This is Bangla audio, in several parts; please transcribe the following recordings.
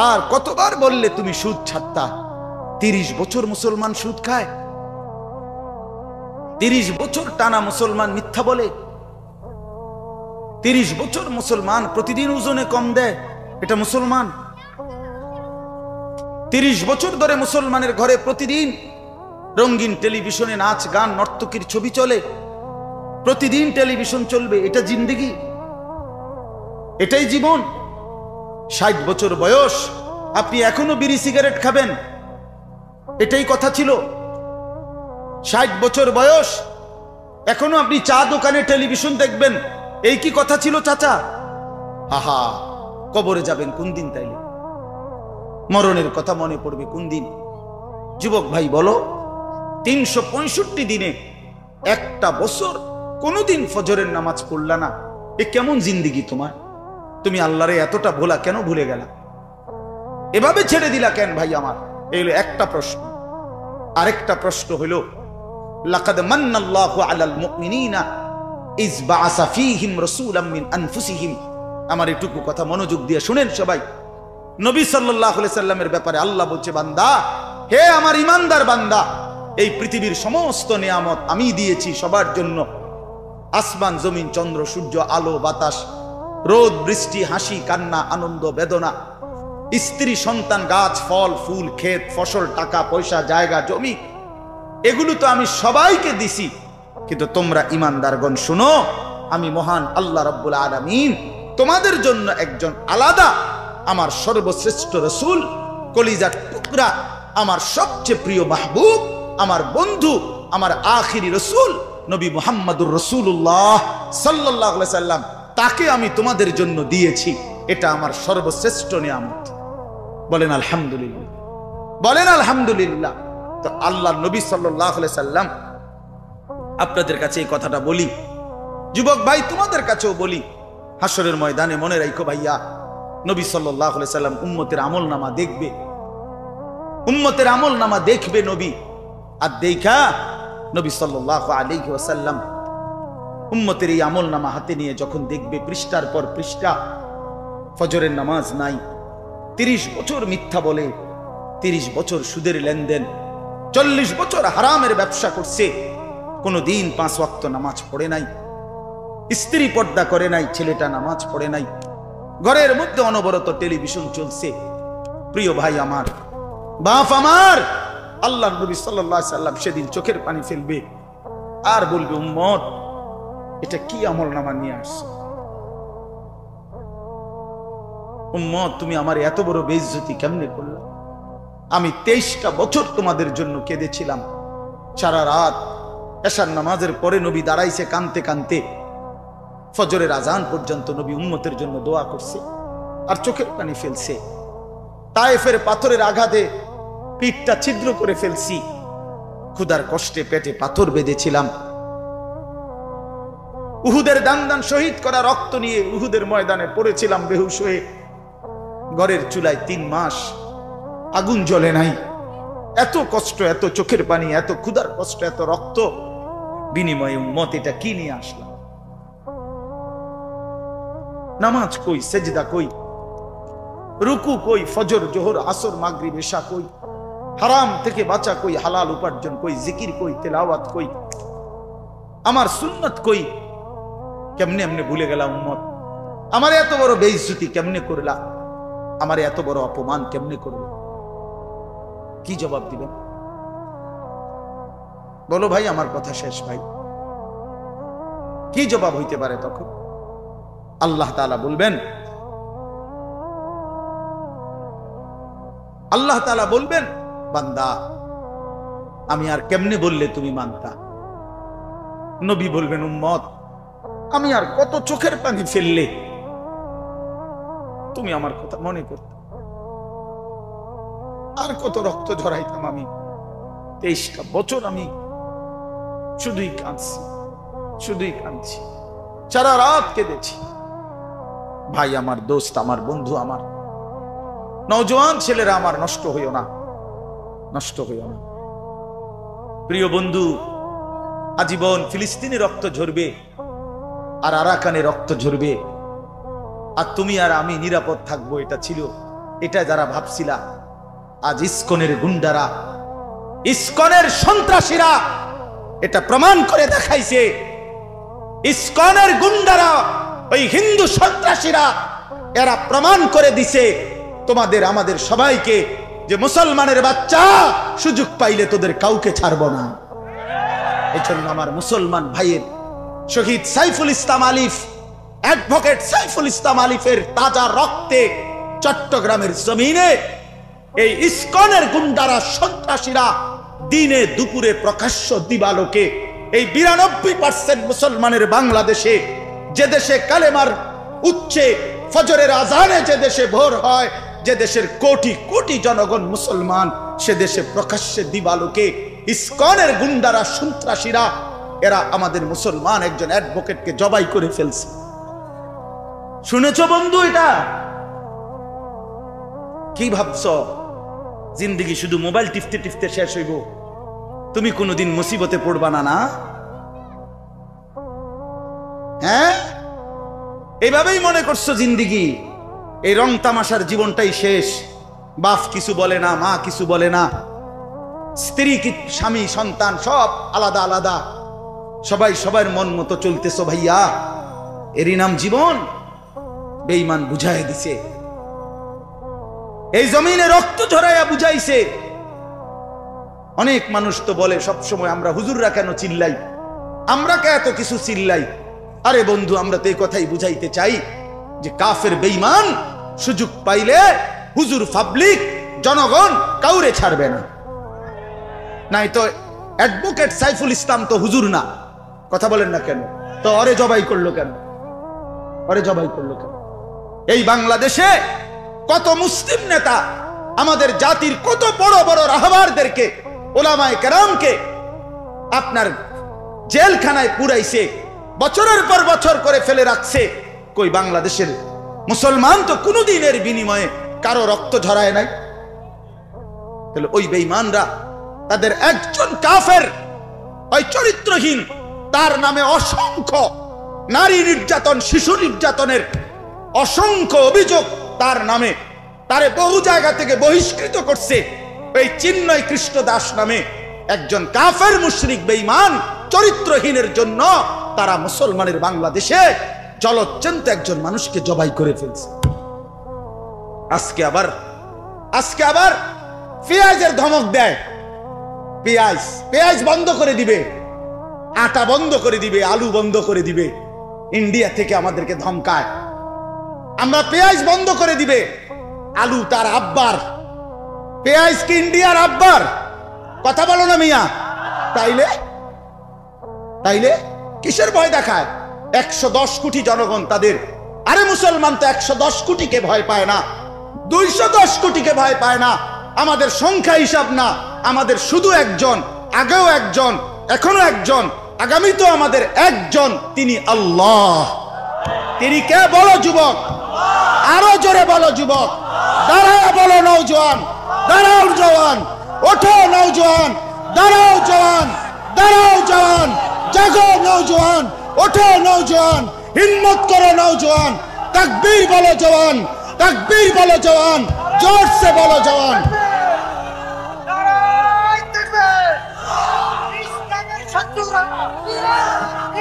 আর কতবার বললে তুমি সুদ ছাড়তা? 30 বছর মুসলমান সুদ খায়, 30 বছর টানা মুসলমান মিথ্যা বলে, 30 বছর মুসলমান প্রতিদিন ওজনে কম দেয়, এটা মুসলমান? 30 বছর ধরে মুসলমানের ঘরে প্রতিদিন রঙিন টেলিভিশনে নাচ গান নর্তকীর ছবি চলে, প্রতিদিন টেলিভিশন চলবে, এটা জিন্দেগি? এটাই জীবন? 60 বছর বয়স আপনি এখনো বিড়ি সিগারেট খাবেন, এটাই কথা ছিল? 60 বছর বয়স এখনো আপনি চা দোকানে টেলিভিশন দেখবেন, এই কি কথা ছিল চাচা? আহা, কবরে যাবেন কোন দিন? তাইলে মরণের কথা মনে পড়বে কোন দিন? যুবক ভাই বলো, 365 দিনে একটা বছর কোনদিন ফজরের নামাজ পড়লা না, এ কেমন জিন্দেগি তোমার? তুমি আল্লাহরে এতটা ভোলা কেন ভুলে গেলা? এভাবে ছেড়ে দিলা কেন ভাই আমার? এই হলো একটা প্রশ্ন। আরেকটা প্রশ্ন হলো, লাকাদ মান্নাল্লাহু আলাল মুমিনিনা ইজ বাআসা ফীহিম রাসূলাম মিন আনফুসিহিম। আমার এটুকু কথা মনোযোগ দিয়ে শুনেন সবাই। নবী সাল্লাল্লাহু আলাইহি সাল্লামের ব্যাপারে আল্লাহ বলছে, বান্দা, হে আমার ইমানদার বান্দা, এই পৃথিবীর সমস্ত নিয়ামত আমি দিয়েছি সবার জন্য। আসমান জমিন চন্দ্র সূর্য আলো বাতাস, রোদ বৃষ্টি, হাসি কান্না, আনন্দ বেদনা, স্ত্রী সন্তান, গাছ ফল ফুল, ক্ষেত ফসল, টাকা পয়সা, জায়গা জমি, এগুলো তো আমি সবাইকে দিছি। কিন্তু তোমরা ইমানদারগণ শুনো, আমি মহান আল্লাহ রাব্বুল আলামিন তোমাদের জন্য একজন আলাদা আমার সর্বশ্রেষ্ঠ রাসূল, কলিজার টুকরা, আমার সবচেয়ে প্রিয় মাহবুব, আমার বন্ধু, আমার আখিরি রাসূল নবী মুহাম্মদুর রাসূলুল্লাহ সাল্লাল্লাহু আলাইহি সাল্লাম, তাকে আমি তোমাদের জন্য দিয়েছি। এটা আমার সর্বশ্রেষ্ঠ নিয়ামত। বলেন আলহামদুলিল্লাহ, বলেন আলহামদুলিল্লাহ। তো আল্লাহ নবী সাল্লাল্লাহু আলাইহি সাল্লাম, আপনাদের কাছে এই কথাটা বলি, যুবক ভাই তোমাদের কাছেও বলি, হাসরের ময়দানে মনে রাখো ভাইয়া, নবী সাল্লাল্লাহু আলাইহি সাল্লাম উম্মতের আমলনামা দেখবে, উম্মতের আমলনামা দেখবে নবী। আর দেখা নবী সাল্লাল্লাহু আলাইহি ওয়াসাল্লাম উম্মতের এই আমলনামা হাতে নিয়ে যখন দেখবে, পৃষ্ঠার পর পৃষ্ঠা ফজরের নামাজ নাই, 30 বছর মিথ্যা বলে, 30 বছর সুদের লেনদেন, 40 বছর হারামের ব্যবসা করছে, কোনদিন 5 ওয়াক্ত নামাজ পড়ে নাই, স্ত্রী পর্দা করে নাই, ছেলেটা নামাজ পড়ে নাই, ঘরের মধ্যে অনবরত টেলিভিশন চলছে। প্রিয় ভাই আমার, বাপ আমার, আল্লাহ নবী সাল্লাল্লাহু আলাইহি সাল্লাম সেদিন চোখের পানি ফেলবে আর বলবে, উম্মত এটা কি আমলনামা নিয়ে আসছো? উম্মত তুমি আমার এত বড় বেইজ্জতি কেমনে করলে? আমি 23টা বছর তোমাদের জন্য কেঁদেছিলাম, সারা রাত এশার নামাজের পরে নবী দাঁড়াইছে কানতে কানতে, ফজরের আজান পর্যন্ত নবী উম্মতের জন্য দোয়া করছে আর চোখের পানি ফেলছে। তায়েফের পাথরের আঘাতে পিঠটা ছিদ্র করে ফেলছি, ক্ষুধার কষ্টে পেটে পাথর বেঁধেছিলাম, উহুদের দান দান শহীদ করা রক্ত নিয়ে উহুদের ময়দানে পড়েছিলাম বেহুশ হয়ে, ঘরের চুলায় 3 মাস আগুন জ্বলে নাই। এত কষ্ট, এত চোখের পানি, এত ক্ষুধার কষ্ট, এত রক্ত, বিনিময়ে উম্মত এটা কি নিয়ে আসলাম? নামাজ কই, সেজদা কই, রুকু কই, ফজর জোহর আসর মাগরিব এশা কই, হারাম থেকে বাঁচা কই, হালাল উপার্জন কই, জিকির কই, তেলাওয়াত কই, আমার সুন্নাত কই? কেমনে এমনে ভুলে গেলাম উম্মত? আমার এত বড় বেইজ্জতি কেমনে করলা? আমার এত বড় অপমান কেমনে করলো? কি জবাব দিবেন বলো ভাই? আমার কথা শেষ ভাই, কি জবাব হইতে পারে তখন? আল্লাহ তাআলা বলবেন, আল্লাহ তাআলা বলবেন, বান্দা আমি আর কেমনে বললে তুমি মানতা? নবী বলবেন, উম্মত আমি আর কত চোখের পানি ফেললে তুমি আমার কথা মনে করতে? আর কত রক্ত ঝরাইতাম আমি? 23টা বছর আমি শুধুই কাঁদছি, শুধুই কাঁদছি, সারা রাত কেঁদেছি। ভাই আমার, দোস্ত আমার, বন্ধু আমার, নওজোয়ান ছেলেরা আমার, নষ্ট হইও না, নষ্ট হইও না। প্রিয় বন্ধু, আজীবন ফিলিস্তিনি রক্ত ঝরবে আর আরাকানে রক্ত ঝরবে, আর তুমি আর আমি নিরাপদ থাকবো এটা ছিল এটা যারা ভাবছিলা, আজ ইসকনের গুন্ডারা, ইসকনের সন্ত্রাসীরা এটা প্রমাণ করে দেখাইছে। ইসকনের গুন্ডারা, ওই হিন্দু সন্ত্রাসীরা, এরা প্রমাণ করে দিছে তোমাদের আমাদের সবাইকে যে মুসলমানের বাচ্চা সুযোগ পাইলে তোদের কাউকে ছাড়বো না। এই জন্য আমার মুসলমান ভাইয়ের শহীদ সাইফুল ইসলাম আলিফ, অ্যাডভোকেট সাইফুল ইসলাম আলিফের তাজা রক্তে চট্টগ্রামের জমিনে এই ইসকনের গুন্ডারা, সন্ত্রাসীরা দিনে দুপুরে প্রকাশ্য দিবালোকে এই 92% মুসলমানের বাংলাদেশে, যে দেশে কালেমার উচ্চে ফজরের আজানে যে দেশে ভোর হয়, যে দেশের কোটি কোটি জনগণ মুসলমান, সে দেশে প্রকাশ্যে দিবালোকে ইসকনের গুন্ডারা, সন্ত্রাসীরা, এরা আমাদের মুসলমান একজন অ্যাডভোকেটকে জবাই করে ফেলছে। শুনেছো বন্ধু? এটা কি ভাবছ? জিন্দেগি শুধু মোবাইল টিপতে টিপতে শেষ হইব? তুমি কোনোদিন মুসিবতে পড়বা না? না, হ্যাঁ, এইভাবেই মনে করছো জিন্দেগি, এই রং তামাশার জীবনটাই শেষ। বাপ কিছু বলে না, মা কিছু বলে না, স্ত্রী কি, স্বামী, সন্তান সব আলাদা আলাদা, সবাই সবার মন মতো চলতেছো। ভাইয়া, এরই নাম জীবন? বেঈমান বুঝাই দিছে, এই জমিনে রক্ত ঝরাইয়া বুঝাইছে। অনেক মানুষ তো বলে সব সময়, আমরা হুজুররা কেন চিল্লাই, আমরা কে এত কিছু চিল্লাই? আরে বন্ধু, আমরা তো এই কথাই বুঝাইতে চাই যে কাফের বেঈমান সুযোগ পাইলে হুজুর, পাবলিক, জনগণ কাউরে ছাড়বে না। নাই তো অ্যাডভোকেট সাইফুল ইসলাম তো হুজুর না, কথা বলেন না কেন? তো ওরে জবাই করলো কেন? ওরে জবাই করলো কেন? এই বাংলাদেশে কত মুসলিম নেতা, আমাদের জাতির কত বড় বড় রাহবারদেরকে, ওলামায়ে কেরামকে আপনার জেলখানায় পুরাইছে, বছরের পর বছর করে ফেলে রাখছে। কই বাংলাদেশের মুসলমান তো কোনোদিনের বিনিময়ে কারো রক্ত ঝরায় নাই। তাহলে ওই বেঈমানরা, তাদের একজন কাফের, ওই চরিত্রহীন, তার নামে অসংখ্য নারী নির্যাতন, শিশু নির্যাতনের অসংখ্য অভিযোগ তার নামে, তারে বহু জায়গা থেকে বহিষ্কৃত করছে। এই চিন্ময় কৃষ্ণ দাস নামে একজন কাফের মুশরিক বেঈমান চরিত্রহীনের জন্য তারা মুসলমানের বাংলাদেশে জলজ্জন্ত একজন মানুষকে জবাই করে ফেলছে। আজকে আবার পেঁয়াজের ধমক দেয়, পেঁয়াজ বন্ধ করে দিবে, আটা বন্ধ করে দিবে, আলু বন্ধ করে দিবে। ইন্ডিয়া থেকে আমাদেরকে ধমকায়, আমরা পেঁয়াজ বন্ধ করে দিবে। আলু তার আব্বার, পেঁয়াজ কি ইন্ডিয়ার আব্বার? কথা বলো না মিয়া। তাইলে কিসের ভয় দেখায়? 110 কোটি জনগণ তাদের। আরে মুসলমান তো 110 কোটিকে ভয় পায় না, 210 কোটিকে ভয় পায় না। আমাদের সংখ্যা হিসাব না, আমাদের শুধু একজন, আগেও একজন, এখনো একজন, আগামী তো আমাদের একজন, তিনি আল্লাহ। তিনি কে? বলো যুবক, আরো জোরে বলো যুবক, দাঁড়াও বলো নওজোয়ান, দাঁড়াও জওয়ান, ওঠো নওজোয়ান, দাঁড়াও জওয়ান, দাঁড়াও জওয়ান, জাগো নওজোয়ান, ওঠো নওজোয়ান, হিম্মত করো নওজোয়ান, তাকবীর বলো জওয়ান, তাকবীর বলো জওয়ান, জোর সে বলো জওয়ান। ইসলামের শত্রুরা,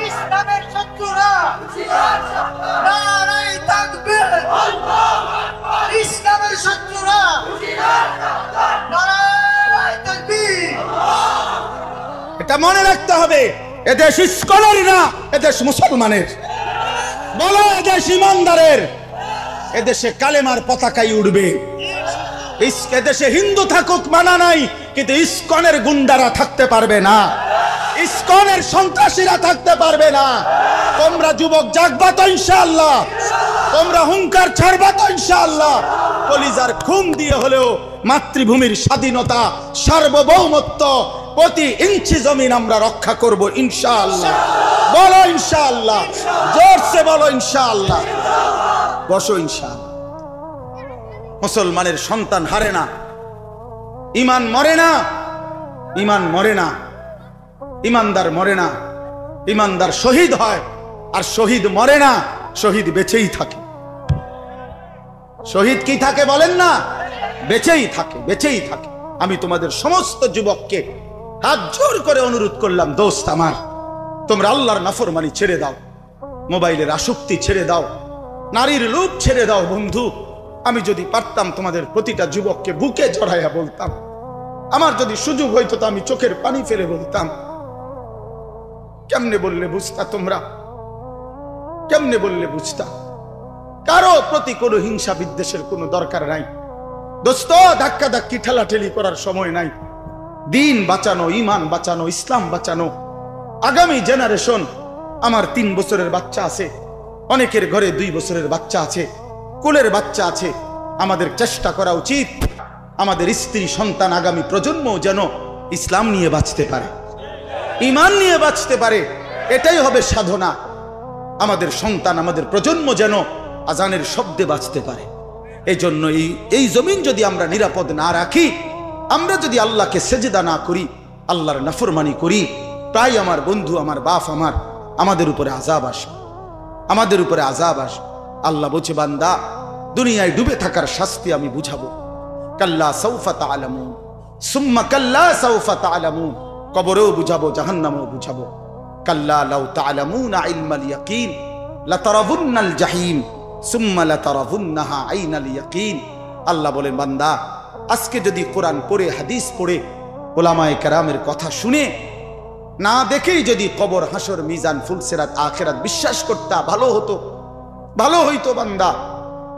ইসলামের শত্রুরা, নারায়ে তাকবীর, ইসলামের শত্রুরা, নারায়ে তাকবীর। এটা মনে রাখতে হবে, এদেশ ইসকনের না, এদেশ মুসলমানের। বলো এদেশ ইমানদারের, এদেশে কালেমার পতাকাই উড়বে। এদেশে হিন্দু থাকুক মানা নাই, কিন্তু ইসকনের গুন্ডারা থাকতে পারবে না, ইসকনের সন্ত্রাসীরা থাকতে পারবে না। তোমরা যুবক জাগবা তো ইনশাআল্লাহ, তোমরা হুঙ্কার ছাড়বা তো ইনশাআল্লাহ। কলিজার খুন দিয়ে হলেও মাতৃভূমির স্বাধীনতা, সার্বভৌমত্ব, প্রতি ইঞ্চি জমিন আমরা রক্ষা করব ইনশাআল্লাহ। বলো ইনশাআল্লাহ, জোরসে বলো ইনশাআল্লাহ। বসো ইনশাআল্লাহ। মুসলমানের সন্তান হারে না, ইমান মরে না, ইমান মরে না, ইমানদার মরে না, ইমানদার শহীদ হয়, আর শহীদ মরে না, শহীদ বেঁচেই থাকে। শহীদ কি থাকে বলেন না? বেঁচেই থাকে, বেঁচেই থাকে। আমি তোমাদের সমস্ত যুবককে হাত জোর করে অনুরোধ করলাম, দোস্ত আমার, তোমরা আল্লাহর নাফরমানি ছেড়ে দাও, মোবাইলের আসক্তি ছেড়ে দাও, নারীর লোভ ছেড়ে দাও। বন্ধু, আমি যদি পারতাম তোমাদের প্রতিটা যুবককে বুকে জড়াইয়া বলতাম, আমার যদি সুযোগ হইতো তো আমি চোখের পানি ফেলে বলতাম, কেমনে বললে বুঝতা তোমরা? কেমনে বললে বুঝতা? কারো প্রতি কোনো হিংসা বিদ্বেষের কোনো দরকার নাই দোস্ত। ধাক্কা ধাক্কি ঠেলাঠেলি করার সময় নাই। দিন বাঁচানো, ইমান বাঁচানো, ইসলাম বাঁচানো, আগামী জেনারেশন। আমার 3 বছরের বাচ্চা আছে, অনেকের ঘরে 2 বছরের বাচ্চা আছে, কোলের বাচ্চা আছে। আমাদের চেষ্টা করা উচিত আমাদের স্ত্রী সন্তান, আগামী প্রজন্ম যেন ইসলাম নিয়ে বাঁচতে পারে, ইমান নিয়ে বাঁচতে পারে। এটাই হবে সাধনা। আমাদের সন্তান, আমাদের প্রজন্ম যেন আজানের শব্দে বাঁচতে পারে। এই জন্য এই জমিন যদি আমরা নিরাপদ না রাখি, আমরা যদি আল্লাহকে সেজদা না করি, আল্লাহর নাফরমানি করি, প্রায় আমার বন্ধু, আমার বাপ, আমাদের উপরে আযাব আসে, আমাদের উপরে আযাব আসে। আল্লাহ বলছে, বান্দা, দুনিয়ায় ডুবে থাকার শাস্তি আমি বুঝাবো। কাল্লা সাউফা তা'লামুন সুম্মা কাল্লা সাউফা তা'লামুন, কবরেও বুঝাবো, জাহান্নামেও বুঝাবো। কাল্লা লাউ তা'লামুনা ইলমাল ইয়াকিন লাতারাবুন্নাল জাহিম সুম্মা লাতারাবুন্নাহা আইনাল ইয়াকিন। আল্লাহ বলেন, বান্দা, আজকে যদি কোরআন পড়ে, হাদিস পড়ে, উলামায়ে কেরামের কথা শুনে, না দেখেই যদি কবর, হাসর, মিজান, ফুলসিরাত, আখিরাত বিশ্বাস করতা, ভালো হতো, ভালো হইতো। বান্দা,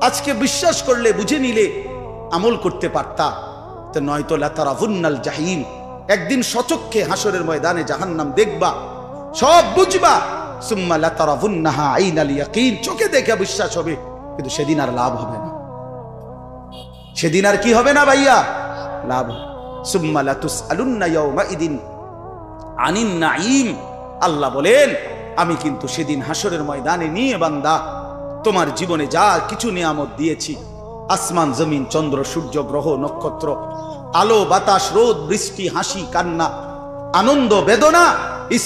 আজকে বিশ্বাস করলে, বুঝে নিলে, আমল করতে পারতা। তো নয়তো লাতারাবুন্নাল জাহিম, একদিন সচক্ষে হাসরের ময়দানে জাহান্নাম দেখবা, সব বুঝবা। সুম্মা লাতারাবুন্নাহা আইনাল ইয়াকিন, চোখে দেখে বিশ্বাস হবে, কিন্তু সেদিন আর লাভ হবে না। সেদিন আর কি হবে না ভাইয়া? লাভ। সুম্মা লাতুসআলুন্না ইয়াওমাইদিন আনিন নাঈম। আল্লাহ বলেন, আমি কিন্তু সেদিন হাসরের ময়দানে নিয়ে বান্দা তোমার জীবনে যা কিছু নিয়ামত দিয়েছি, আসমান, জমিন, চন্দ্র, সূর্য, গ্রহ, নক্ষত্র, আলো, বাতাস, রোদ, বৃষ্টি, হাসি, কান্না, আনন্দ, বেদনা,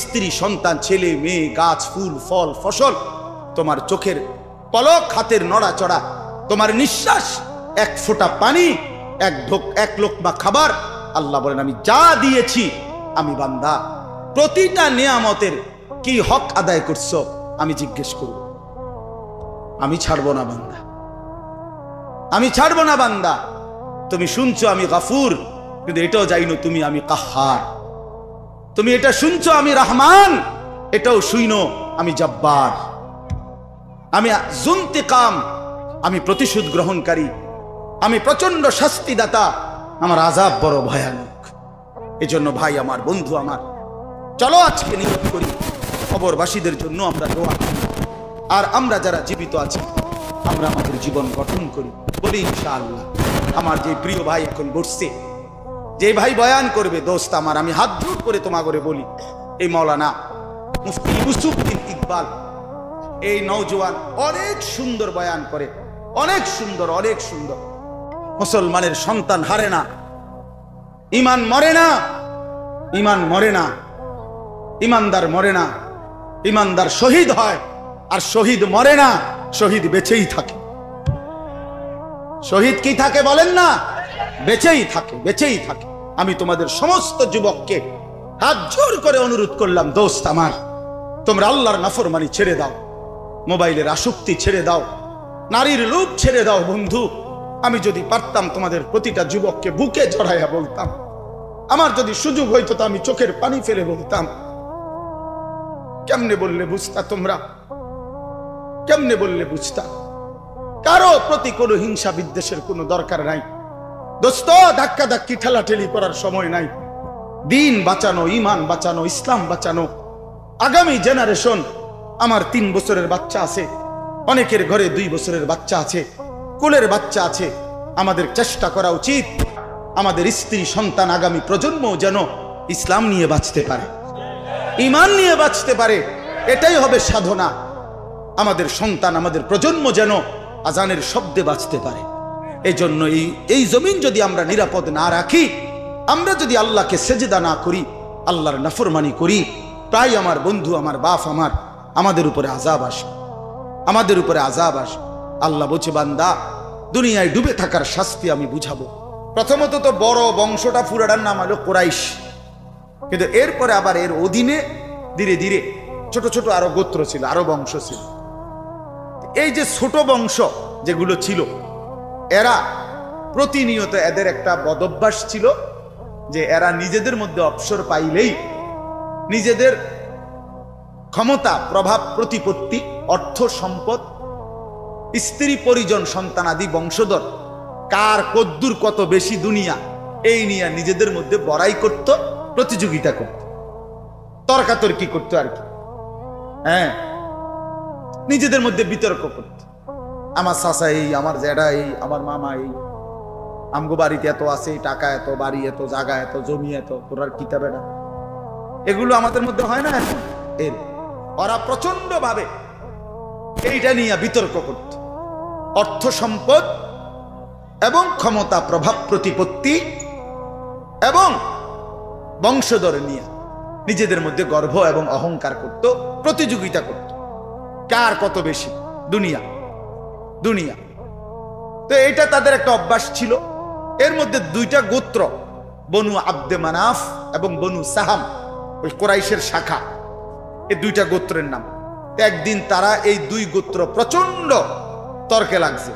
স্ত্রী, সন্তান, ছেলে, মেয়ে, গাছ, ফুল, ফল, ফসল, তোমার চোখের পলক, হাতের নড়াচড়া, তোমার নিঃশ্বাস, এক ফোঁটা পানি, এক লোকমা খাবার। আল্লাহ বলেন, আমি যা দিয়েছি, আমি বান্দা প্রতিটা নিয়ামতের কি হক আদায় করছো আমি জিজ্ঞেস করব। আমি ছাড়বো না বান্দা, আমি ছাড়বো না বান্দা। তুমি শুনছো আমি গাফুর, কিন্তু এটাও জানো তুমি আমি কাহ্হার। তুমি এটা শুনছো আমি রহমান, এটাও শুইনো আমি জব্বার। আমি যুন্তিকাম, আমি প্রতিশোধ গ্রহণকারী, আমি প্রচন্ড শাস্তিদাতা, আমার আযাব বড় ভয়ানক। এজন্য ভাই আমার, বন্ধু আমার, চলো আজকে নিয়ত করি, কবরবাসীদের জন্য আমরা দোয়া করি, আর আমরা যারা জীবিত আছি আমরা আমাদের জীবন গঠন করি। বলি ইনশাআল্লাহ। আমার যে প্রিয় ভাই এখন বসছে, যে ভাই বয়ান করবে, দোস্ত আমার, আমি হাত জোড় করে তোমাকে বলি, এই মাওলানা মুফতি ইউসুফউদ্দিন ইকবাল, এই নওজোয়ান অনেক সুন্দর বয়ান করে, অনেক সুন্দর, অনেক সুন্দর। মুসলমানের সন্তান হারে না, ইমান মরে না, ইমান মরে না, ইমানদার মরে না, ইমানদার শহীদ হয়, আর শহীদ মরে না, শহীদ বেঁচেই থাকে। শহীদ কি থাকে বলেন না? বেঁচেই থাকে, বেঁচেই থাকে। আমি তোমাদের সমস্ত যুবককে হাত জোর করে অনুরোধ করলাম, দোস্ত আমার, তোমরা আল্লাহর নাফরমানি ছেড়ে দাও, মোবাইলের আসক্তি ছেড়ে দাও, নারীর লোভ ছেড়ে দাও। বন্ধু, আমি যদি পারতাম তোমাদের প্রতিটা যুবককে বুকে জড়াইয়া বলতাম, আমার যদি সুযোগ হইতো তো আমি চোখের পানি ফেলে বলতাম, কেমনে বললে বুঝতা তোমরা? কেমনে বললে বুঝতা? কারো প্রতি কোনো হিংসা বিদ্বেষের কোনো দরকার নাই দোস্ত। ধাক্কা ধাক্কি ঠেলাঠেলি করার সময় নাই। দিন বাঁচানো, ইমান বাঁচানো, ইসলাম বাঁচানো, আগামী জেনারেশন। আমার 3 বছরের বাচ্চা আছে, অনেকের ঘরে 2 বছরের বাচ্চা আছে, কোলের বাচ্চা আছে। আমাদের চেষ্টা করা উচিত আমাদের স্ত্রী সন্তান, আগামী প্রজন্ম যেন ইসলাম নিয়ে বাঁচতে পারে, ইমান নিয়ে বাঁচতে পারে। এটাই হবে সাধনা। আমাদের সন্তান, আমাদের প্রজন্ম যেন আজানের শব্দে বাঁচতে পারে। এই জন্য এই জমিন যদি আমরা নিরাপদ না রাখি, আমরা যদি আল্লাহকে সেজদা না করি, আল্লাহর নাফরমানি করি, প্রায় আমার বন্ধু, আমার বাপ, আমাদের উপরে আযাব আসে, আমাদের উপরে আযাব আসে। আল্লাহ বলছে, বান্দা, দুনিয়ায় ডুবে থাকার শাস্তি আমি বুঝাবো। প্রথমত তো বড় বংশটা পুরাটার নাম হলো কুরাইশ, কিন্তু এরপরে আবার এর অধীনে ধীরে ধীরে ছোট ছোট আরো গোত্র ছিল, আরো বংশ ছিল। এই যে ছোট বংশ যেগুলো ছিল, এরা প্রতিনিয়ত এদের একটা বদভ্যাস ছিল যে এরা নিজেদের মধ্যে অবসর পাইলেই নিজেদের ক্ষমতা, প্রভাব, প্রতিপত্তি, অর্থ, সম্পদ, স্ত্রী, পরিজন, সন্তানাদি, বংশধর, কার কদ্দুর কত বেশি দুনিয়া, এই নিয়ে নিজেদের মধ্যে বড়াই করত, প্রতিযোগিতা করত, তর্কাতর্কি করতো আর কি। হ্যাঁ, নিজেদের মধ্যে বিতর্ক করত। আমার চাচা এই, আমার জ্যাঠা এই, আমার মামা এই, আমগো বাড়িতে এত আছে, টাকা এত, বাড়ি এত, জায়গা এত, জমি এত, তোরার কিতাবেটা, এগুলো আমাদের মধ্যে হয় না এখন। এর ওরা প্রচন্ড ভাবে এইটা নিয়ে বিতর্ক করত। অর্থ, সম্পদ এবং ক্ষমতা, প্রভাব, প্রতিপত্তি এবং বংশধর নিয়ে নিজেদের মধ্যে গর্ব এবং অহংকার করত, প্রতিযোগিতা করত, কার কত বেশি দুনিয়া দুনিয়া। তো এটা তাদের একটা অভ্যাস ছিল। এর মধ্যে দুইটা গোত্র, বনু আব্দে মানাফ এবং বনু সাহাম, ওই কুরাইশের শাখা, এই দুইটা গোত্রের নাম। একদিন তারা এই দুই গোত্র প্রচন্ড তর্কে লাগছে,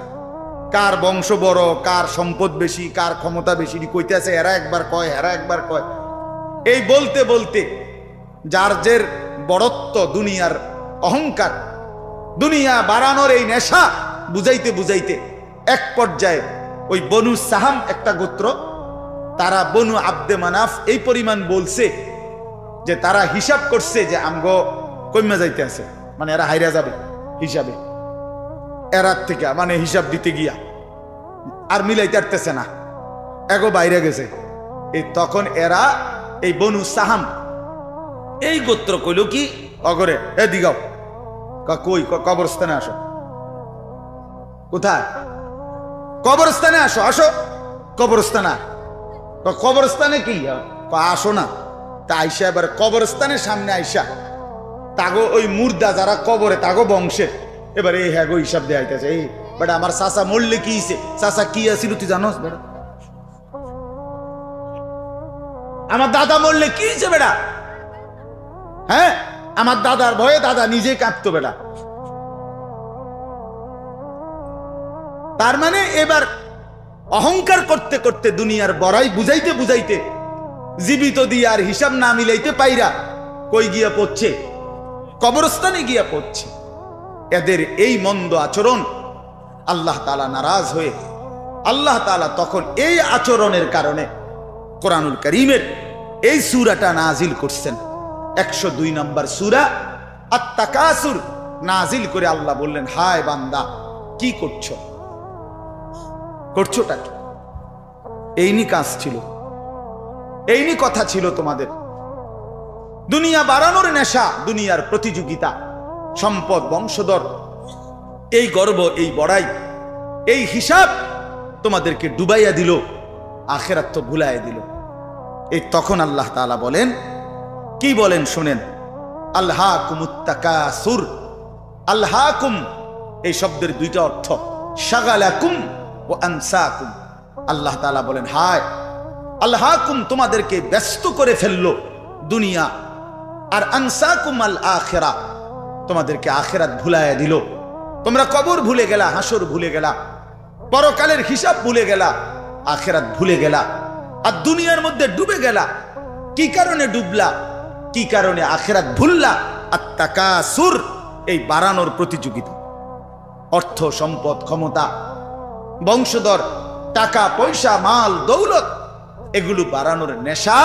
কার বংশ বড়, কার সম্পদ বেশি, কার ক্ষমতা বেশি, কইতেছে এরা একবার কয়, এরা একবার কয়। এই বলতে বলতে যার জের বড়ত্ব, দুনিয়ার অহংকার, দুনিয়া বাড়ানোর এই নেশা বুঝাইতে বুঝাইতে এক পর্যায়ে ওই বনু সাহাম একটা গোত্র, তারা বনু আব্দে মানাফ এই পরিমাণ বলছে যে তারা হিসাব করছে যে আমগো কইমা যাইতে আছে, মানে এরা হাইরা যাবে হিসাবে, এরার থেকে মানে হিসাব দিতে গিয়া আর মিলাইতে পারতেছে না, এগো বাইরে গেছে। এই তখন এরা এই বনু সাহাম এই গোত্র কইল কি, অগরে এ দিগাও, কই কবরস্থানে আসো। কোথায়? কবরস্থানে আসো, আসো কবরস্থানে। কবরস্থানে কি আসো না? তা আইসা এবার কবরস্থানের সামনে আইসা তাগো ওই মুর্দা যারা কবরে তাগো বংশের এবার এই হ্যাগো হিসাব দেয়া আইতেছে। এই বেটা আমার চাচা মরলে কি হইছে, চাচা কি আছিল তুই জানোস বেটা? আমার দাদা মরলে কি হয়েছে বেটা? হ্যাঁ, আমার দাদার ভয়ে দাদা নিজে কাঁদতো বেটা। তার মানে এবার অহংকার করতে করতে দুনিয়ার বড়াই বুঝাইতে বুঝাইতে জীবিত দিয়ে আর হিসাব না মিলাইতে পাইরা কই গিয়া পড়ছে? কবরস্থানে গিয়া পড়ছে। এদের এই মন্দ আচরণ আল্লাহ তাআলা নারাজ হয়ে আল্লাহ তাআলা তখন এই আচরণের কারণে কোরআনুল কারীমের এই সূরাটা নাজিল করছেন। 102 নম্বর সূরা আত-তাকাসুর নাজিল করে আল্লাহ বললেন, হায় বান্দা কি করছো, করছোটা কি? এইনি কাজ ছিল, এইনি কথা ছিল তোমাদের। দুনিয়া বাড়ানোর নেশা, দুনিয়ার প্রতিযোগিতা, সম্পদ, বংশধর, এই গর্ব, এই বড়াই, এই হিসাব তোমাদেরকে ডুবাইয়া দিল, আখিরাত তো ভুলাইয়া দিল। এই তখন আল্লাহ তাআলা বলেন, কি বলেন শুনেন, আলহাকুমুত তাকাসুর। আলহাকুম এই শব্দের দুইটা অর্থ, শাগালাকুম ও আনসাকুম। আল্লাহ তাআলা বলেন, হায় আলহাকুম তোমাদেরকে ব্যস্ত করে ফেললো দুনিয়া, আর আনসাকুম আল আখিরা তোমাদেরকে আখিরাত ভুলাইয়া দিল। তোমরা কবর ভুলে গেলা, হাসর ভুলে গেলা, পরকালের হিসাব ভুলে গেলা, আখিরাত ভুলে গেলা, আর দুনিয়ার মধ্যে ডুবে গেলা। কি কারণে ডুবলা, কি কারণে আখিরাত ভুললা? আত-তাকাসুর এই বাড়ানোর প্রতিযোগিতা, অর্থ, সম্পদ, ক্ষমতা, বংশধর, টাকা পয়সা, মাল, দৌলত, এগুলো বাড়ানোর নেশা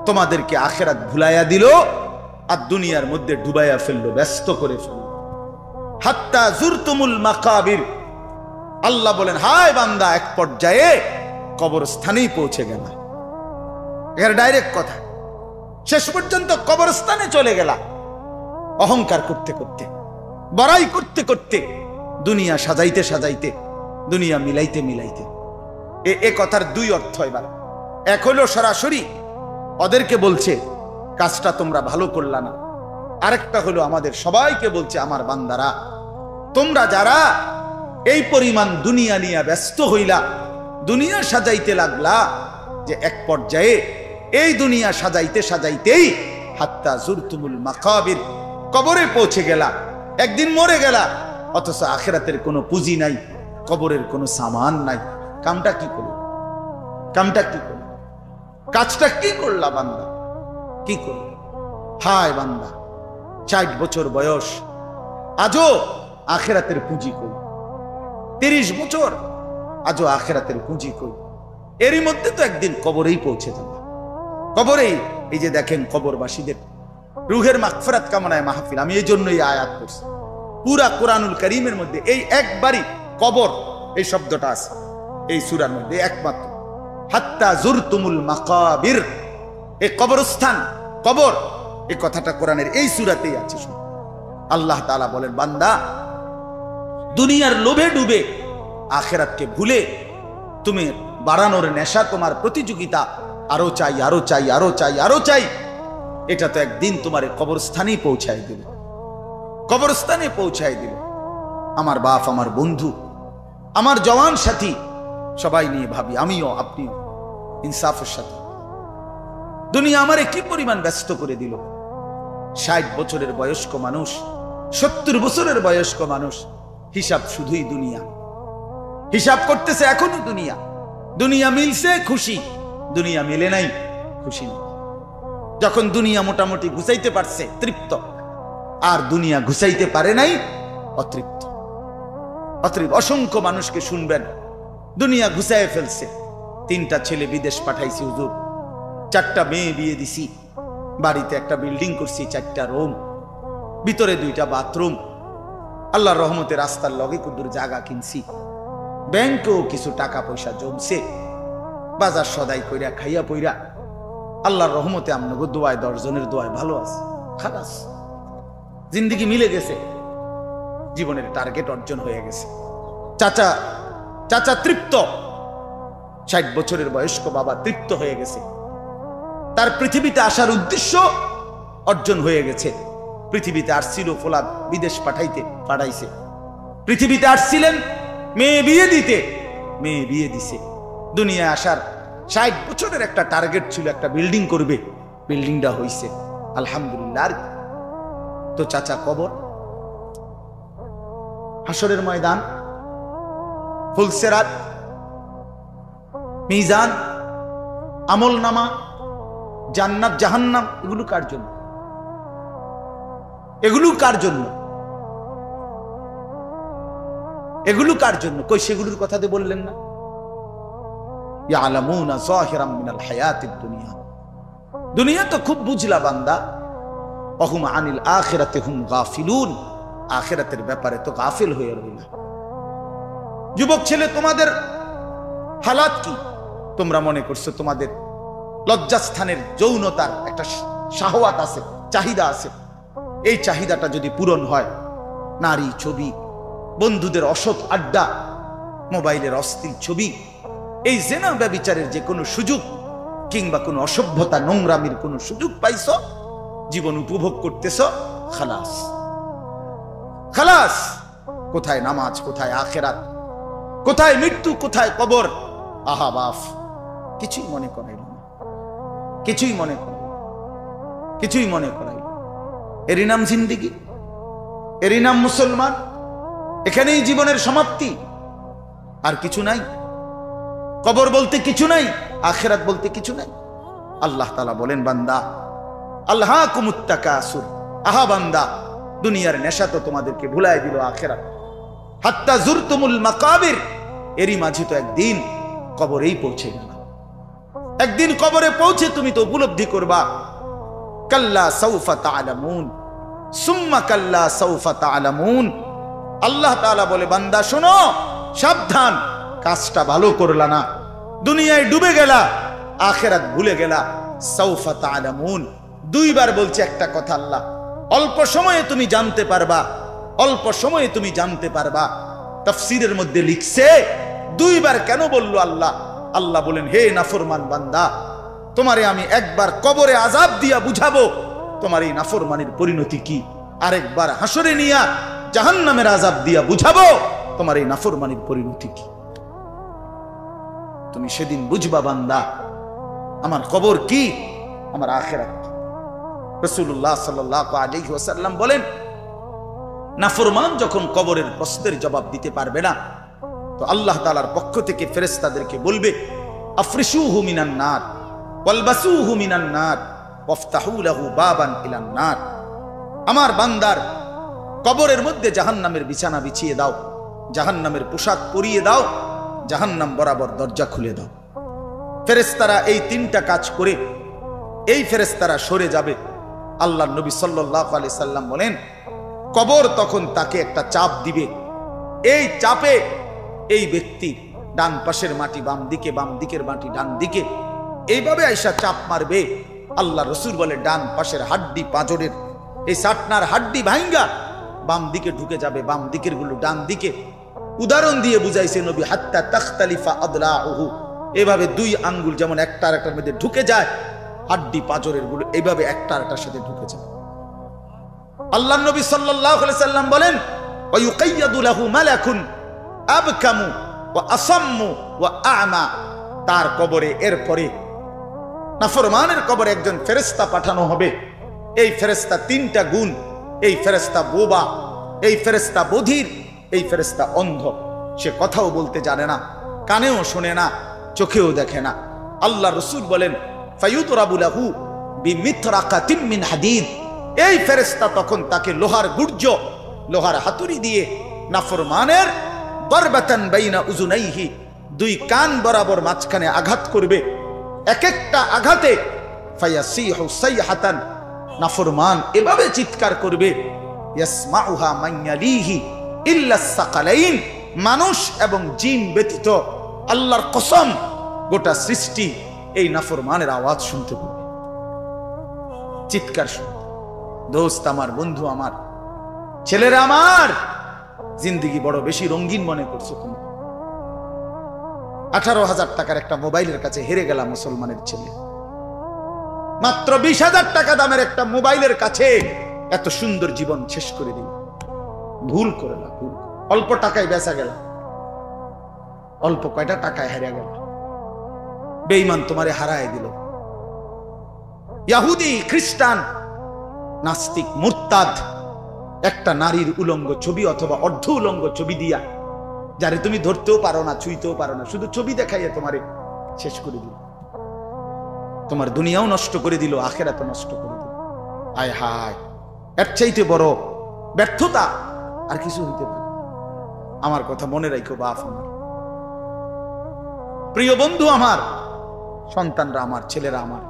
তোমাদেরকে আখিরাত ভুলাইয়া দিল আর দুনিয়ার মধ্যে ডুবাইয়া ফেললো, ব্যস্ত করে ফেললো। হাত্তা জুরতুমুল মাকাবির। আল্লাহ বলেন, হায় বান্দা এক পর্যায়ে কবরস্থানেই পৌঁছে গেল। এর ডাইরেক্ট কথা, শেষ পর্যন্ত কবরস্থানে চলে গেলা, অহংকার করতে করতে, বড়াই করতে করতে, দুনিয়া সাজাইতে সাজাইতে, দুনিয়া মিলাইতে মিলাইতে। এ কথার দুই অর্থ। এবার এক হলো সরাসরি ওদেরকে বলছে কাজটা তোমরা ভালো করলা না, আরেকটা হলো আমাদের সবাইকে বলছে, আমার বান্দারা তোমরা যারা এই পরিমাণ দুনিয়া নিয়ে ব্যস্ত হইলা, দুনিয়া সাজাইতে লাগলা, যে এক পর্যায়ে এই দুনিয়া সাজাইতে সাজাইতেই হাত্তা জুরতুমুল মাকাবির, কবরে পৌঁছে গেলা, একদিন মরে গেলা, অথচ আখিরাতের কোনো পুঁজি নাই, কবরের কোনো সামান নাই। কামটা কি করল? কামটা কি করল? কাজটা কি করলা বান্দা? কি করল? হায় বান্দা, 60 বছর বয়স, আজও আখিরাতের পুঁজি কই? 30 বছর, আজও আখিরাতের পুঁজি কই? এরই মধ্যে তো একদিন কবরেই পৌঁছে যাবে। কবরেই, এই যে দেখেন কবরবাসীদের রুহের মাগফিরাত কামনায় মাহফিল, আমি এই জন্যই আয়াত করছি। পুরা কোরআনুল কারীমের মধ্যে এই একবারই কবর এই শব্দটা আছে এই সূরার মধ্যে একমাত্র। হাত্তা জুরতুমুল মাকাবির, এই কবরস্থান, কবর, এই কথাটা কোরআনের এই সূরাতেই আছে। আল্লাহ তাআলা বলেন, বান্দা দুনিয়ার লোভে ডুবে আখিরাতকে ভুলে তুমি বাড়ানোর নেশা, তোমার প্রতিযোগিতা, আরো চাই, আরো চাই, আরো চাই, আরো চাই, এটা তো একদিন তোমার কবরস্থানেই পৌঁছায় দিল, কবরস্থানে পৌঁছায় দিল। আমার বাপ, আমার বন্ধু, আমার জওয়ান সাথী, সবাই নিয়ে ভাবি, আমিও আপনিও ইনসাফের সাথে। দুনিয়া আমারে কি পরিমাণ ব্যস্ত করে দিল। 60 বছরের বয়স্ক মানুষ, 70 বছরের বয়স্ক মানুষ, হিসাব শুধুই দুনিয়া, হিসাব করতেছে এখনো দুনিয়া। দুনিয়া মিলছে খুশি, দুনিয়া মিলে নাই খুশি নেই। যখন দুনিয়া মোটামুটি ঘুষাইতে পারছে তৃপ্ত, আর দুনিয়া ঘুষাইতে পারে নাই অতৃপ্ত। অতৃপ্ত অসংখ্য মানুষকে শুনবেন, দুনিয়া ঘুষায় ফেলছে, 3টা ছেলে বিদেশ পাঠাইছি হুজুর, 4টা মেয়ে বিয়ে দিছি, বাড়িতে একটা বিল্ডিং করছি, 4টা রুম, ভিতরে 2টা বাথরুম, আল্লাহর রহমতে রাস্তার লগে কুদুর জায়গা কিনছি, ব্যাংকেও কিছু টাকা পয়সা জমছে, বাজার সদাই কইরা খাইয়া পইরা আল্লাহর রহমতে আমনগো দোয়ায়, 10 জনের দোয়ায় ভালো আছে, খালাস, জিন্দেগি মিলে গেছে, জীবনের টার্গেট অর্জন হয়ে গেছে। চাচা চাচা তৃপ্ত, 60 বছরের বয়স্ক বাবা তৃপ্ত হয়ে গেছে, তার পৃথিবীতে আসার উদ্দেশ্য অর্জন হয়ে গেছে। পৃথিবীতে আসছিল ফোলাদ বিদেশ পাঠাইছে, পৃথিবীতে আসছিলেন মেয়ে বিয়ে দিতে, মেয়ে বিয়ে দিছে। দুনিয়ায় আসার 60 বছরের একটা টার্গেট ছিল, একটা বিল্ডিং করবে, বিল্ডিংটা হইছে আলহামদুলিল্লাহ। তো চাচা কবর, হাসরের ময়দান, ফুলসেরাত, মিজান, আমল নামা, জান্নাত জাহান্নাম, এগুলো কার জন্য? এগুলো কার জন্য? এগুলো কার জন্য? কই সেগুলোর কথা তো বললেন না। ইয়ালামুনা যাহিরাম মিনাল হায়াতিদ দুনিয়া, দুনিয়া তো খুব বুঝলা বান্দা, ওহুম আনিল আখিরাতি হুম গাফিলুন, আখিরাতের ব্যাপারে তো গাফিল হয়ে রইল। যুবক ছেলে, তোমাদের হালাত কি? তোমরা মনে করছো তোমাদের লজ্জাস্থানের যৌনতার একটা শাহওয়াত আছে, চাহিদা আছে, এই চাহিদাটা যদি পূরণ হয়, নারী, ছবি, বন্ধুদের অসৎ আড্ডা, মোবাইলের অশ্লীল ছবি, এই জেনা ব্যভিচারের যে কোনো সুযোগ কিংবা কোনো অসভ্যতা নোংরামির কোনো সুযোগ পাইছ, জীবন উপভোগ করতেছ, খালাস, খালাস। কোথায় নামাজ, কোথায় আখিরাত, কোথায় মৃত্যু, কোথায় কবর? আহা বাফ, কিছুই মনে করাইল না, কিছুই মনে করাইল, কিছুই মনে করাইল। এরই নাম জিন্দেগি, এরই নাম মুসলমান। এখানেই জীবনের সমাপ্তি, আর কিছু নাই। কবর বলতে কিছু নাই, আখিরাত বলতে কিছু নাই। আল্লাহ তাআলা বলেন, বান্দা আল্লাহকুমুত তাকাসুর, আহা বান্দা, দুনিয়ার নেশা তো তোমাদেরকে ভুলায় দিল আখিরাত। হাত্তা জুরতুমুল মাকাবির, এরই মাঝে তো একদিন কবরেই পৌঁছে গেল। একদিন কবরে পৌঁছে তুমি তো উপলব্ধি করবা, কাল্লা সাউফা তা'লামুন সুম্মা কাল্লা সাউফা তা'লামুন। আল্লাহ তাআলা বলে, বান্দা শোনো, সাবধান, কাজটা ভালো করলা না, দুনিয়ায় ডুবে গেলা, আখিরাত ভুলে গেলা। সাউফা তা'লামুন, 2 বার বলছে একটা কথা আল্লাহ, অল্প সময়ে তুমি জানতে পারবা, অল্প সময়ে তুমি জানতে পারবা। তাফসীরের মধ্যে লিখছে 2 বার কেন বললো আল্লাহ? আল্লাহ বলেন, হে নাফরমান বান্দা, তোমারে আমি একবার কবরে আযাব দিয়া বুঝাবো তোমার এই নাফরমানির পরিণতি কি, আরেকবার হাসরে নিয়া জাহান্নামের আযাব দিয়া বুঝাবো তোমার এই নাফরমানির পরিণতি কি। তুমি সেদিন বুঝবা বান্দা আমার কবর কি, আমার আখিরাত কি। রাসূলুল্লাহ সাল্লাল্লাহু আলাইহি ওয়াসাল্লাম বলেন, নাফরমান যখন কবরের প্রশ্নের জবাব দিতে পারবে না, তো আল্লাহ তাআলার পক্ষ থেকে ফেরেশতাদেরকে বলবে, আফরিশুহু মিনান নার ওয়ালবাসুহু মিনান নার ওয়াফতাহু লাহু বাবান ইলান নার। আমার বান্দার কবরের মধ্যে জাহান্নামের বিছানা বিছিয়ে দাও, জাহান্নামের পোশাক পরিয়ে দাও, জাহান্নাম বরাবর দরজা খুলে দাও। ফেরেশতারা এই তিনটা কাজ করে এই ফেরেশতারা সরে যাবে। আল্লাহর নবী সাল্লাল্লাহু আলাইহি সাল্লাম বলেন, কবর তখন তাকে একটা চাপ দিবে। এই চাপে এই ব্যক্তি ডান পাশের মাটি বাম দিকে, বাম দিকের মাটি ডান দিকে, এইভাবে আইসা চাপ মারবে। আল্লাহ রসুল বলে ডান পাশের হাড্ডি পাঁজরের এই সাটনার হাড্ডি ভাঙ্গা বাম দিকে ঢুকে যাবে, বাম দিকের গুলো ডান দিকে। উদাহরণ দিয়ে বুঝাইছে নবী, হাত্তা তাখতালিফা আদলাউহু, এভাবে দুই আঙ্গুল যেমন একটা আরেকটার মধ্যে ঢুকে যায়, হাড্ডি পাঁজরের গুলো এইভাবে একটা আরেকটার সাথে ঢুকে যায়। আল্লাহ নবী সাল্লাল্লাহু আলাইহি সাল্লাম বলেন, ওয়া ইউকাইয়াদু লাহু মালাকুন আবকামু ওয়া আসাম্মু ওয়া আ'মা। তার কবরে এরপরে নাফরমানের কবরে একজন ফেরেশতা পাঠানো হবে। এই ফেরেশতা তিনটা গুণ, এই ফেরেশতা বোবা, এই ফেরেশতা বধির, এই ফেরেশতা অন্ধ। সে কথাও বলতে জানে না, কানেও শোনে না, চোখেও দেখে না। আল্লাহ রাসূল বলেন, ফায়ুতরাবু লাহু বিমিতরাকাতিম মিন হাদিদ। এই ফেরেশতা তখন তাকে লোহার গুর্জ, লোহার হাতুড়ি দিয়ে নাফরমানের দরবাতান বাইনা উযুনাইহি, দুই কান বরাবর মাঝখানে আঘাত করবে। এক একটা আঘাতে ফায়াসিহু সাইহাতান, নাফরমান এভাবে চিৎকার করবে, ইয়াসমাউহা মান ইয়ালিহি ইল্লা সাকালাইন, মানুষ এবং জিন ব্যতীত আল্লাহর কসম গোটা সৃষ্টি এই নাফরমানের আওয়াজ শুনতে পাবে, চিৎকার শুনতে। দোস্ত আমার, বন্ধু আমার, ছেলেরা আমার, জিন্দেগি বড় বেশি রঙিন মনে করছো তুমি। 18,000 টাকার একটা মোবাইলের কাছে হেরে গেলাম মুসলমানের ছেলে। মাত্র 20,000 টাকা দামের একটা মোবাইলের কাছে এত সুন্দর জীবন শেষ করে দিল। ভুল করে না, ভুল। অল্প টাকায় বেচা গেল, অল্প কয়টা টাকায় হারিয়ে গেল। বেঈমান তোমারে হারায় দিল। ইহুদি, খ্রিস্টান, নাস্তিক, মুরতাদ একটা নারীর উলঙ্গ ছবি অথবা অর্ধ উলঙ্গ ছবি দিয়া, যারে তুমি ধরতেও পারো না, ছুঁইতেও পারো না, শুধু ছবি দেখাইয়া তোমারে শেষ করে দিল। তোমার দুনিয়াও নষ্ট করে দিল, আখিরাতও নষ্ট করে দিল। হায় হায়, এর চাইতে বড় ব্যর্থতা আর কিছু হইতে পারে। আমার কথা মনে রাখো বাপ আমার, প্রিয় বন্ধু আমার, সন্তানরা আমার, ছেলেরা আমার,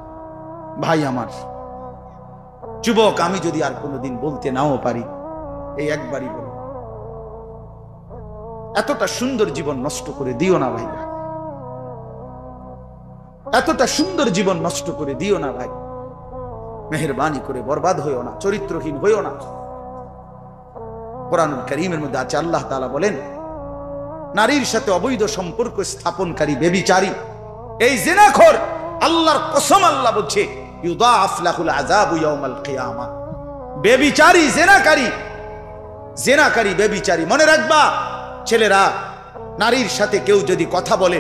ভাই আমার, যুবক, আমি যদি আর কোনোদিন বলতে নাও পারি, এই একবারই বলো, এতটা সুন্দর জীবন নষ্ট করে দিও না ভাই, এতটা সুন্দর জীবন নষ্ট করে দিও না ভাই। মেহেরবানি করে বরবাদ হইও না, চরিত্রহীন হইও না। কোরআনুল কারীমের মধ্যে আছে, আল্লাহ তাআলা বলেন, নারীর সাথে অবৈধ সম্পর্ক স্থাপনকারী ব্যভিচারী, এই জিনাখোর, আল্লাহর কসম আল্লাহ বলছে, ইউদাআফ লাহুল আযাবু ইয়াউমাল কিয়ামা। ব্যভিচারী, জিনাকারী, জিনাকারী, ব্যভিচারী। মনে রাখবা ছেলেরা, নারীর সাথে কেউ যদি কথা বলে,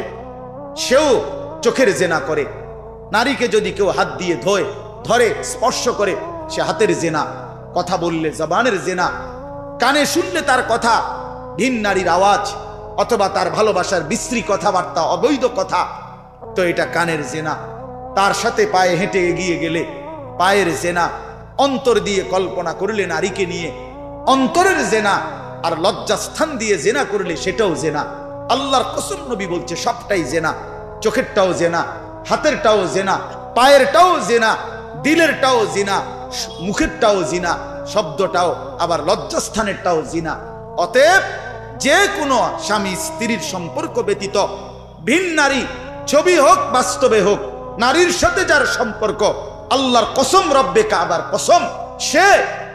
সেও চোখের জেনা করে। নারীকে যদি কেউ হাত দিয়ে ধরে স্পর্শ করে, সে হাতের জেনা। কথা বললে জবানের জেনা, কানে শুনলে তার কথা ভিন নারীর আওয়াজ অথবা তার ভালোবাসার বিশ্রী কথাবার্তা, অবৈধ কথা, তো এটা কানের জেনা। তার সাথে পায়ে হেঁটে এগিয়ে গেলে পায়ের জেনা। অন্তর দিয়ে কল্পনা করলে নারীকে নিয়ে, অন্তরের জেনা। আর লজ্জাস্থান দিয়ে জেনা করলে সেটাও জেনা। আল্লাহর কসম, নবী বলছে সবটাই জেনা। চোখেরটাও জেনা, হাতেরটাও জেনা, পায়েরটাও জেনা, দিলেরটাও জিনা, মুখেরটাও জিনা, শব্দটাও, আবার লজ্জাস্থানেরটাও জিনা। অতএব যে কোনো স্বামী স্ত্রীর সম্পর্ক ব্যতীত ভিন নারী, ছবি হোক বাস্তবে হোক, নারীর সাথে যার সম্পর্ক, আল্লাহর কসম, রব্বে কাবার কসম, সে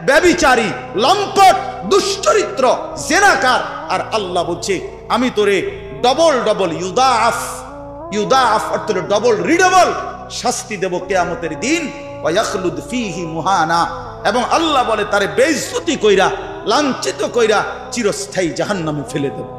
ব্যভিচারী, লম্পট, দুশ্চরিত্র, জেনাকার। আর আল্লাহ বলছে, আমি তোরে ডবল ডবল ইউদাআফ, ইউদাআফ অর্থ হলো ডবল রিডবল শাস্তি দেব কিয়ামতের দিন। ওয়া ইয়াখলুদ ফীহি মুহানা, এবং আল্লাহ বলে তারে বেইজ্জতি কইরা, লাঞ্ছিত কইরা চিরস্থায়ী জাহান্নামে ফেলে দেব।